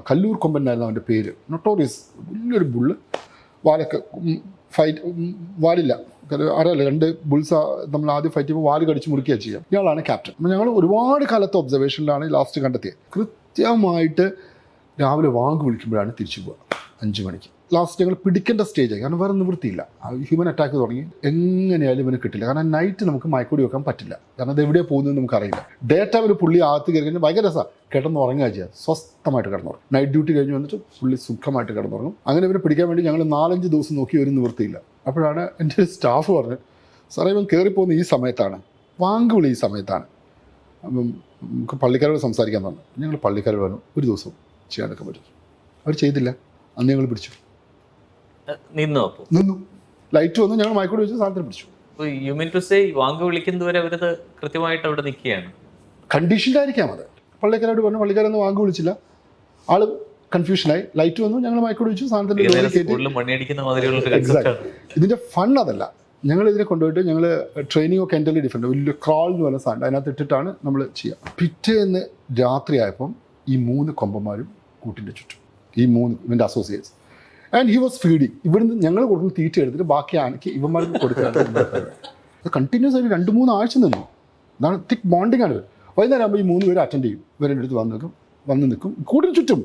കല്ലൂർ കൊമ്പൻ എന്നായിരുന്നു അവൻ്റെ പേര്. നൊട്ടോറിയസ്, വലിയൊരു ബുള്ള്. വാലൊക്കെ വാലില്ല, അറിയാലോ, 2 ബുൾസ് നമ്മൾ ആദ്യം ഫൈറ്റ് ചെയ്യുമ്പോൾ വാല് കടിച്ച് മുറിക്കുകയാണ് ചെയ്യാം. ഇയാളാണ് ക്യാപ്റ്റൻ. അപ്പോൾ ഞങ്ങൾ ഒരുപാട് കാലത്തെ ഒബ്സർവേഷനിലാണ് ലാസ്റ്റ് കണ്ടെത്തിയത്. കൃത്യമായിട്ട് രാവിലെ വാങ്ക് വിളിക്കുമ്പോഴാണ് തിരിച്ചു പോവുക 5 മണിക്ക്. ലാസ്റ്റ് ഞങ്ങൾ പിടിക്കേണ്ട സ്റ്റേജായി, കാരണം വേറെ നിവൃത്തിയില്ല. ഹ്യൂമൻ അറ്റാക്ക് തുടങ്ങി. എങ്ങനെയായാലും ഇവന് കിട്ടില്ല, കാരണം നൈറ്റ് നമുക്ക് മയക്കൂടി വെക്കാൻ പറ്റില്ല, കാരണം അത് എവിടെയാണ് പോകുന്നതെന്ന് നമുക്കറിയില്ല. ഡേ ടൈമിൽ പുള്ളി അകത്ത് കയറി കഴിഞ്ഞാൽ ഭയങ്കര രസമാണ്, കിടന്നുറങ്ങുക ചെയ്യുക, സ്വസ്ഥമായിട്ട് കിടന്നുറങ്ങും. നൈറ്റ് ഡ്യൂട്ടി കഴിഞ്ഞ് വന്നിട്ട് പുള്ളി സുഖമായിട്ട് കിടന്നുറങ്ങും. അങ്ങനെ ഇവനെ പിടിക്കാൻ വേണ്ടി ഞങ്ങൾ 4-5 ദിവസം നോക്കി ഒരു നിവൃത്തിയില്ല. അപ്പോഴാണ് എൻ്റെ ഒരു സ്റ്റാഫ് പറഞ്ഞത്, സാറേ ഇവൻ കയറിപ്പോകുന്ന ഈ സമയത്താണ്, വാങ്ക് വിളി ഈ സമയത്താണ്, അപ്പം നമുക്ക് പള്ളിക്കാരോട് സംസാരിക്കാൻ പറഞ്ഞു. ഞങ്ങൾ പള്ളിക്കാരോട് പറഞ്ഞു ഒരു ദിവസം ചെയ്യാനൊക്കെ പറ്റും. അവർ ചെയ്തില്ല. അന്ന് ഞങ്ങൾ പിടിച്ചു, നിന്നു. ലൈറ്റ് വന്നു, ഞങ്ങൾ മയക്കൂടി വെച്ച് സാധനത്തിന് പിടിച്ചു. വാങ്ക് വിളിക്കുന്നവരെ അവരത് കൃത്യമായിട്ട് അവിടെ നിൽക്കുകയാണ്. കണ്ടീഷനിലായിരിക്കാം അത്. പള്ളിക്കാരോട് പറഞ്ഞു, പള്ളിക്കാരൊന്നും വാങ്ക് വിളിച്ചില്ല. ആള് കൺഫ്യൂഷനായി. ലൈറ്റ് വന്നു, ഞങ്ങൾ മയക്കൂടി വെച്ചു, സാധനത്തിന്റെ. ഇതിന്റെ ഫൺ അതല്ല. ഞങ്ങൾ ഇതിനെ കൊണ്ടുപോയിട്ട് ഞങ്ങൾ ട്രെയിനിങ് ഒക്കെ എൻ്റർലി ഡിഫറെൻറ്റ്, വലിയ ക്രോൾ എന്ന് പറഞ്ഞ സാധനം അതിനകത്ത് ഇട്ടിട്ടാണ് നമ്മൾ ചെയ്യുക. പിറ്റേന്ന് രാത്രിയായപ്പം ഈ 3 കൊമ്പന്മാരും കൂട്ടിൻ്റെ ചുറ്റും, ഈ 3 ഇവൻ്റെ associates. And he was feeding. ഇവിടുന്ന് ഞങ്ങൾ കൊടുക്കുന്ന തീറ്റ എടുത്തിട്ട് ബാക്കി ആനയ്ക്ക് ഇവന്മാർക്ക് കൊടുക്കുകയാണ്. അത് കണ്ടിന്യൂസ് ആയിട്ട് 2-3 ആഴ്ച നിന്നു. അതാണ് തിക് ബോണ്ടിങ് ആണ്. വൈകുന്നേരം ആകുമ്പോൾ ഈ 3 പേര് അറ്റൻഡ് ചെയ്യും. ഇവരുടെ അടുത്ത് വന്ന് നിൽക്കും കൂട്ടിന് ചുറ്റും.